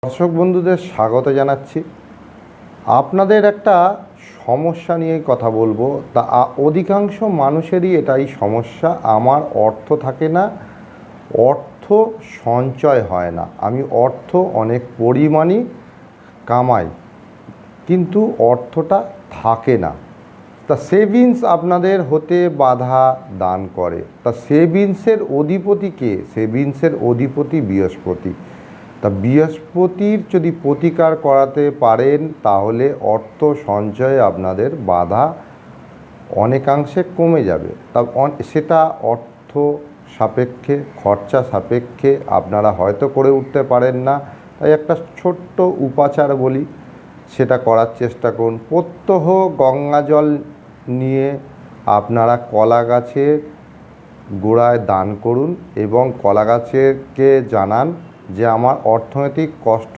দর্শক বন্ধুদের স্বাগত জানাচ্ছি। আপনাদের একটা সমস্যা নিয়ে কথা বলবো। তা অধিকাংশ মানুষেরই এটাই সমস্যা, আমার অর্থ থাকে না, অর্থ সঞ্চয় হয় না। আমি অর্থ অনেক পরিমাণই কামাই, কিন্তু অর্থটা থাকে না। তা সেভিংস আপনাদের হতে বাধা দান করে। তা সেভিংসের অধিপতি কে? সেভিংসের অধিপতি বৃহস্পতি। তা বৃহস্পতির যদি প্রতিকার করাতে পারেন তাহলে অর্থ সঞ্চয়ে আপনাদের বাধা অনেকাংশে কমে যাবে। তা সেটা অর্থ সাপেক্ষে, খরচা সাপেক্ষে আপনারা হয়তো করে উঠতে পারেন না। তাই একটা ছোট্ট উপাচার বলি, সেটা করার চেষ্টা করুন। প্রত্যহ গঙ্গা জল নিয়ে আপনারা কলা গাছের গোড়ায় দান করুন এবং কলা গাছকে জানান যে আমার অর্থনৈতিক কষ্ট